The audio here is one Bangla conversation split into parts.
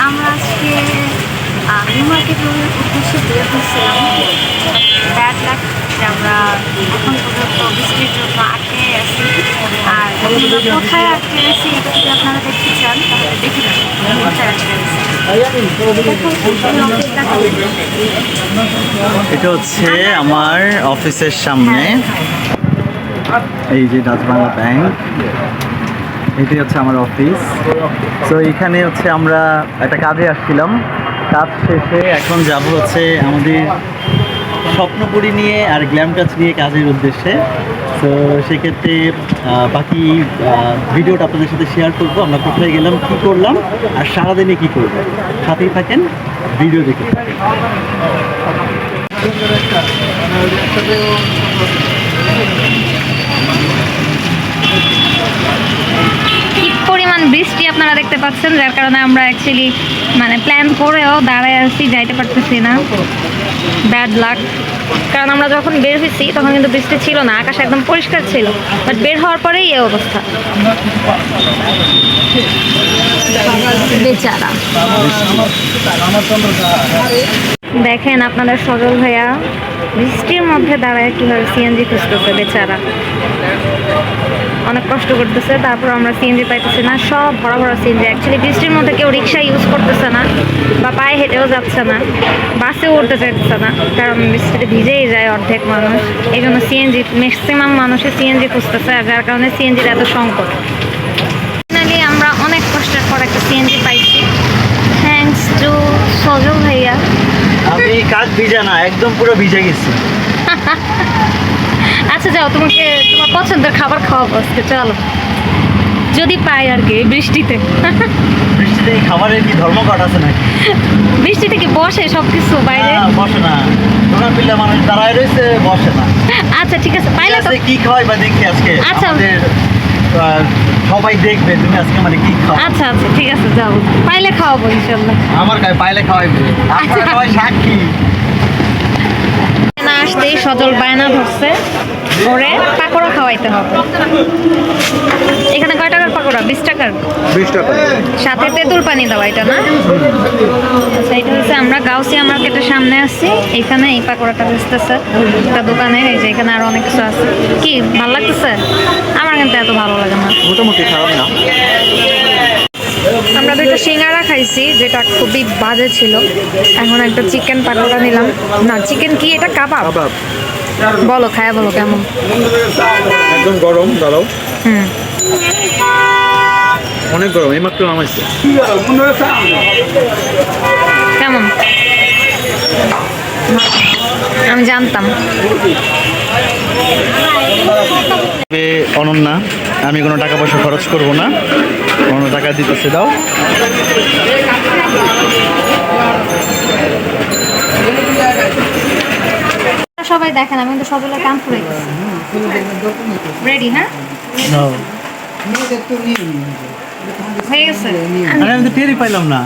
আমরা আজকে নিউ মার্কেট রোডের উদ্দেশ্যে বের হচ্ছিলাম। ব্যাড লাক যে আমরা এখন পর্যন্ত বৃষ্টির জন্য আটকে আছি। আর আমরা কোথায় আটকে আছি এটা যদি আপনারা দেখতে চান তাহলে দেখে নেবেন কোথায় আটকে আছি। এটা হচ্ছে আমার অফিসের সামনে, এই যে ডাচ বাংলা ব্যাংক, এটি হচ্ছে আমার অফিস। তো এখানে হচ্ছে আমরা একটা কাজে আসছিলাম, কাজ শেষে এখন যাব হচ্ছে আমাদের স্বপ্নপুরী নিয়ে আর গ্ল্যাম টাচ নিয়ে কাজের উদ্দেশ্যে। তো সেক্ষেত্রে বাকি ভিডিওটা আপনাদের সাথে শেয়ার করবো, আমরা কোথায় গেলাম, কী করলাম আর সারাদিনে কী করবো। সাথেই থাকেন, ভিডিও দেখে থাকেন। কি পরিমাণ বৃষ্টি আপনারা দেখতে পাচ্ছেন, যার কারণে আমরা অ্যাকচুয়ালি মানে প্ল্যান করেও দাঁড়ায় আছি, যাইতে পারতেছি না। ব্যাড লাক, কারণ আমরা যখন বের হয়েছি তখন কিন্তু বৃষ্টি ছিল না, আকাশ একদম পরিষ্কার ছিল, বাট বের হওয়ার পরেই এই অবস্থা। বেচারা দেখেন আপনাদের সজল ভাইয়া বৃষ্টির মধ্যে দাঁড়ায় কীভাবে সিএনজি খুঁজতেছে, বেচারা অনেক কষ্ট করতেছে। তারপর আমরা সিএনজি পাইতেছি না, সব ভরা ভরা সিএনজি। অ্যাকচুয়ালি বৃষ্টির মধ্যে কেউ রিক্সা ইউজ করতেছে না বা পায়ে হেঁটেও যাচ্ছে না, বাসেও উঠতে চাইতেছে না, কারণ বৃষ্টিতে ভিজেই যায় অর্ধেক মানুষ। এই জন্য সিএনজি ম্যাক্সিমাম মানুষই সিএনজি খুঁজতেছে, আর যার কারণে সিএনজির এত সংকট। ফাইনালি আমরা অনেক কষ্টের পর একটা সিএনজি পাইছি, থ্যাঙ্কস টু সজল ভাইয়া। আমি কাজ ভিজা না, একদম পুরো ভিজে গেছি। আচ্ছা যাও, তোমাকে তোমার পছন্দের খাবার খাওয়াবো আজকে, চলো যদি পাই আর কি। বৃষ্টিতে বৃষ্টিতে এই খাবারের কি ধর্মঘট আছে নাকি? বৃষ্টিতে কি বসে সব কিছু বাইরে? বসে না, দোকান পিল্লা মানুষ দাঁড়ায় রয়েছে, বসে না। আচ্ছা ঠিক আছে, পাইলে তো কি খাওয়াই বা দেখি আজকে। আচ্ছা সবাই দেখবে তুমি আজকে মানে কি খাও। আচ্ছা আচ্ছা ঠিক আছে, যাও, পাইলে খাওয়াবো ইনশাল্লাহ। আমার গায়ে পাইলে খাওয়াইবে, আপনারা সবাই সাক্ষী। না আসতেই সজল বায়না ধরছে, ওরে পাকোড়া খাওয়াইতে হবে। এখানে কয় টাকার পাকোড়া? 20 টাকার। 20 টাকা সাথে তেঁতুল পানি দেওয়া, এটা না? আচ্ছা, এটা হচ্ছে আমরা গাউসিয়া মার্কেটের সামনে আছি, এখানে এই পাকোড়াটা বেচতেছে একটা দোকানে। এই যে এখানে আরো অনেক কিছু আছে। কি ভালো লাগতেছে? আমার কিন্তু এত ভালো লাগে না, মোটামুটি খারাপ না। আমরা দুটো সিঙ্গারা খাইছি, যেটা খুবই বাজে ছিল। এখন একটা চিকেন পাকোড়া নিলাম। না চিকেন কি এটা? কাবাব। বলো, খায়া বলো কেমন? একদম গরম, দাঁড়াও। হুম, অনেক গরম, এইমাত্র নামাইছে। কেমন? আমি জানতাম। অনন্যা, আমি কোনো টাকা পয়সা খরচ করব না, কোনো টাকা দিতেছে, দাও। সবাই দেখেন, আমি কিন্তু সজলের কান ফুরাই গেছি। রেডি? হ্যাঁ, হয়ে গেছে। আরে আমি তো টেরই পাইলাম না,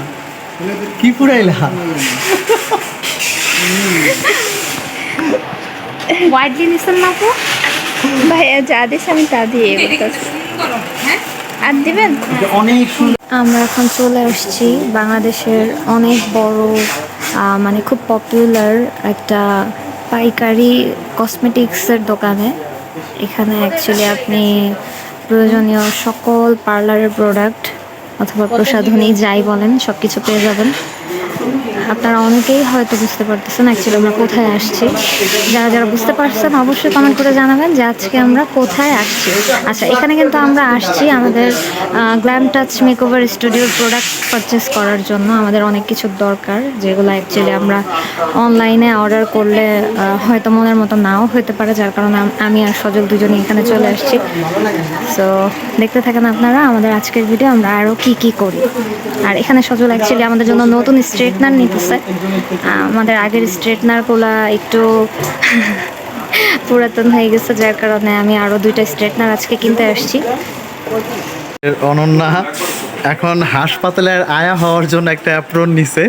কি পুরাইলা? হোয়াইট জিনিসের না তো ভাইয়া যা দিস আমি তা দিয়ে আর দিবেন। অনেক সুন্দর। আমরা এখন চলে আসছি বাংলাদেশের অনেক বড় মানে খুব পপুলার একটা পাইকারি কসমেটিক্সের দোকানে। এখানে অ্যাকচুয়ালি আপনি প্রয়োজনীয় সকল পার্লারের প্রোডাক্ট অথবা প্রসাধনী যাই বলেন সব কিছু পেয়ে যাবেন। আপনারা অনেকেই হয়তো বুঝতে পারতেছেন অ্যাকচুয়ালি আমরা কোথায় আসছি। যারা যারা বুঝতে পারছেন অবশ্যই কমেন্ট করে জানাবেন যে আজকে আমরা কোথায় আসছি। আচ্ছা, এখানে কিন্তু আমরা আসছি আমাদের গ্ল্যাম টাচ মেকওভার স্টুডিওর প্রোডাক্ট পারচেস করার জন্য। আমাদের অনেক কিছুর দরকার, যেগুলো অ্যাকচুয়ালি আমরা অনলাইনে অর্ডার করলে হয়তো মনের মতো নাও হতে পারে, যার কারণে আমি আর সজল দুজনে এখানে চলে আসছি। সো দেখতে থাকেন আপনারা আমাদের আজকের ভিডিও, আমরা আরও কি করি। আর এখানে সজল অ্যাকচুয়ালি আমাদের জন্য নতুন স্ট্রেটনার নিতেছে। আমাদের আগের স্ট্রেটনারগুলো একটু পুরাতন হয়ে গেছে, যার কারণে আমি আরও 2টা স্ট্রেটনার আজকে কিনতে আসছি। অনন্যা এখন হাসপাতালের আয়া হওয়ার জন্য একটা অ্যাপ্রন নিছে।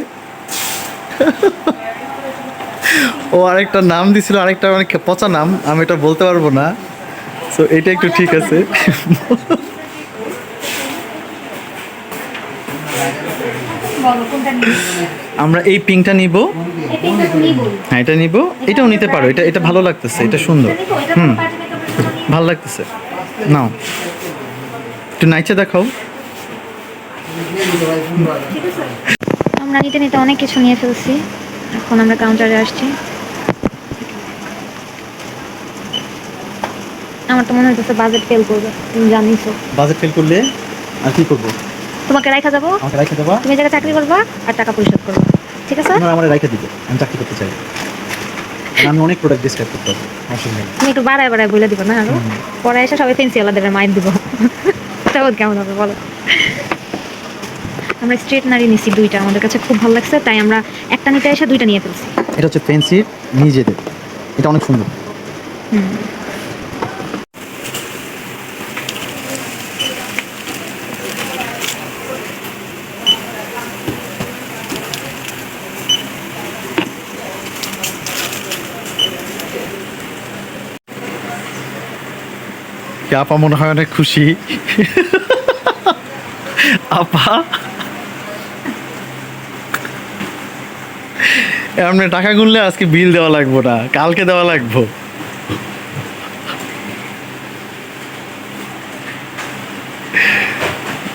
ও আরেকটা নাম দিছিল, আরেকটা অনেক পচা নাম, আমি এটা বলতে পারবো না। সো এটা একটু ঠিক আছে। বলো কোনটা নিবে? আমরা এই পিঙ্কটা নিব। এই পিঙ্কটা তো নিবই। হ্যাঁ, এটা নিব। এটাও নিতে পারো, এটা এটা ভালো লাগতেছে, এটা সুন্দর। এটা নিবো, এটা হুম, পার্টি মেকআপের জন্য নিবো। ভালো লাগতেছে। নাও একটু নাইচে দেখাও। ঠিক আছে? আমরা নিতে নিতে অনেক কিছু নিয়ে ফেলছি। এখন আমরা কাউন্টারে আসছি। আমার তো মনে হইতেছে বাজেট ফেল করবে, তুমি জানিস। বাজেট ফেল করলে আর কি করবো? তোমাকে রাখা যাবো, আমাকে রাইখে দেবা, তুমি এই জায়গায় চাকরি করবা আর টাকা পরিশোধ করবা, ঠিক আছে? তোমরা আমার রাইখে দিবে, আমি চাকরি করতে চাই। কারণ আমি অনেক প্রোডাক্ট ডিসক্রাইব করতে পারবো, অসুবিধা নেই। তুমি একটু বাড়ায় বাড়ায় বলে দিবা না আরো, পরে এসে সবাই ফেন্সি আলাদা মাইন্ড দিব। এটা কেমন হবে বলো? আমরা স্ট্রেটনারি নিছি দুইটা, আমাদের কাছে খুব ভালো লাগছে, তাই আমরা একটা নিতে এসে দুইটা নিয়ে ফেলছি। এটা হচ্ছে ফেন্সির নিজেদের, এটা অনেক সুন্দর। হুম। আপা মনে হয় অনেক খুশি। আপা এমনি টাকা গুনলে আজকে বিল দেওয়া লাগবো না, কালকে দেওয়া লাগবো।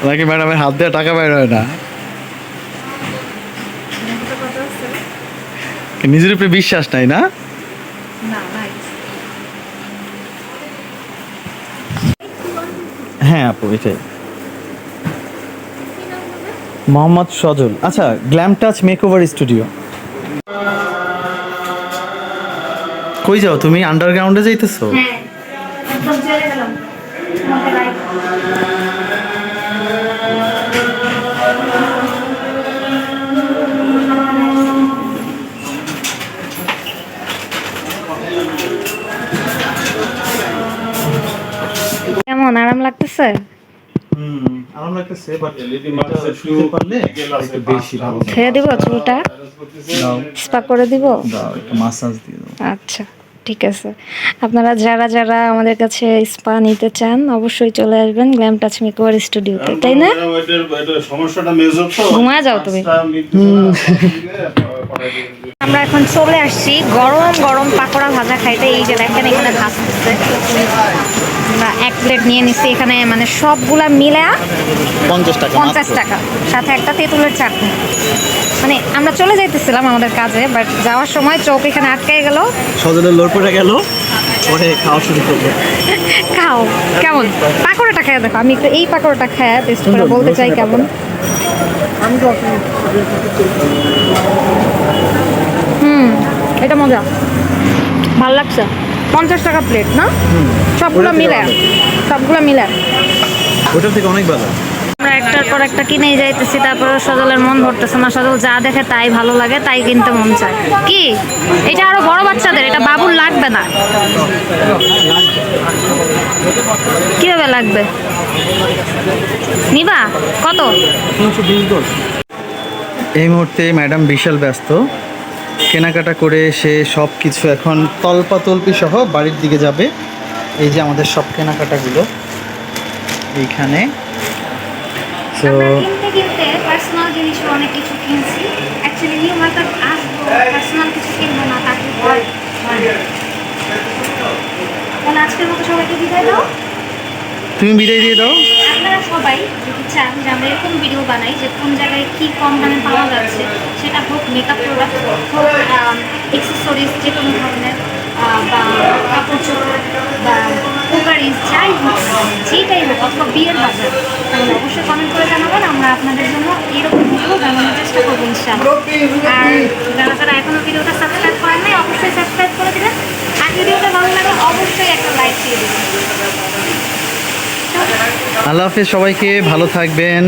নাকি ম্যাডামের হাত দেওয়া টাকা বের হয় না? নিজের উপরে বিশ্বাস নাই না? হ্যাঁ আপু, এটাই। মোহাম্মদ সজল। আচ্ছা, গ্ল্যাম টাচ মেকওভার স্টুডিও। কই যাও তুমি? আন্ডারগ্রাউন্ডে যাইতেছো? হ্যাঁ, একদম চলে গেলাম। তোমাকে লাইক কেমন আরাম লাগতেছে? আরাম লাগতেছে, বাট শুতে পারলে একটু বেশি ভালো। ছেড়ে দিব চুলটা, দাও স্পা করে দিব। দাও, একটু মাসাজ দিয়ে দাও। আচ্ছা, ঠিক আছে। আপনারা যারা যারা আমাদের কাছে স্পা নিতে চান অবশ্যই চলে আসবেন গ্ল্যাম টাচ মেকওভার স্টুডিওতে, তাই না? সমস্যাটা মেজর তো, ঘুমা যাও তুমি। পাঁচটা আমরা এখন চলে আসছি গরম গরম পাকোড়া ভাজা খাইতে। এই যে দেখেন এখানে ভাজতেছে, আমরা এক প্লেট নিয়ে নিচ্ছি এখানে, মানে সবগুলা মিলে 50 টাকা। 50 টাকা, সাথে একটা তেঁতুলের চাটনি। মানে আমরা চলে যাইতেছিলাম আমাদের কাজে, বাট যাওয়ার সময় চোখ এখানে আটকে গেল। সজলের লোর পড়ে গেল, পরে খাওয়া শুরু করবো। খাও, কেমন পাকোড়াটা খেয়ে দেখো। আমি একটু এই পাকোড়াটা খেয়ে টেস্ট করে বলতে চাই কেমন। এটা মজা, ভাল লাগছে। 50 টাকা প্লেট না? সবগুলো ওটা থেকে মিলে, ভালো। সবগুলো মিলে ওটার থেকে অনেক ভালো। আমরা একটার পর একটা কিনেই যাইতেছি, তারপরে সজলের মন ভরতেছে না। সজল যা দেখে তাই ভালো লাগে, তাই কিনতে মন চায়। কি এটা আরো বড় বাচ্চাদের, এটা বাবুর লাগবে না। কিভাবে লাগবে? নিবা কত? এই মুহূর্তে ম্যাডাম বিশাল ব্যস্ত, কেনাকাটা করে সে সব কিছু এখন তল্পাতল্পি সহ বাড়ির দিকে যাবে। এই যে আমাদের সব কেনাকাটাগুলো এইখানে। তো আমরা কিনতে কিনতে পার্সোনাল জিনিসও অনেক কিছু কিনছি। অ্যাকচুয়ালি নিউ মার্কেট আসবো, পার্সোনাল কিছু কিনবো না, তাকে ভয় হয় না। তাহলে আজকের মতো সবাইকে বিদায় দাও। তুমি বিদায় দিয়ে দাও। আপনারা সবাই যদি চান যে আমরা এরকম ভিডিও বানাই যে কোন জায়গায় কী কম দামে পাওয়া যাচ্ছে, সেটা হোক মেকআপ প্রোডাক্ট, হোক এক্সেসরিজ যে কোনো ধরনের, বা কাপড় চোপড় বা কুকারিজ, যাই হোক যেটাই হোক, অথবা বিয়ের বাজার, তাহলে অবশ্যই কমেন্ট করে জানাবেন। আমরা আপনাদের জন্য এরকম ভিডিও বানানোর চেষ্টা করবো ইনশাআল্লাহ। আর যারা যারা এখনও ভিডিওটা সাবস্ক্রাইব করেন নাই অবশ্যই সাবস্ক্রাইব করে দেবেন। আর ভিডিওটা ভালো লাগে অবশ্যই একটা লাইক দিয়ে দেবেন। আল্লাহ হাফেজ সবাইকে, ভালো থাকবেন।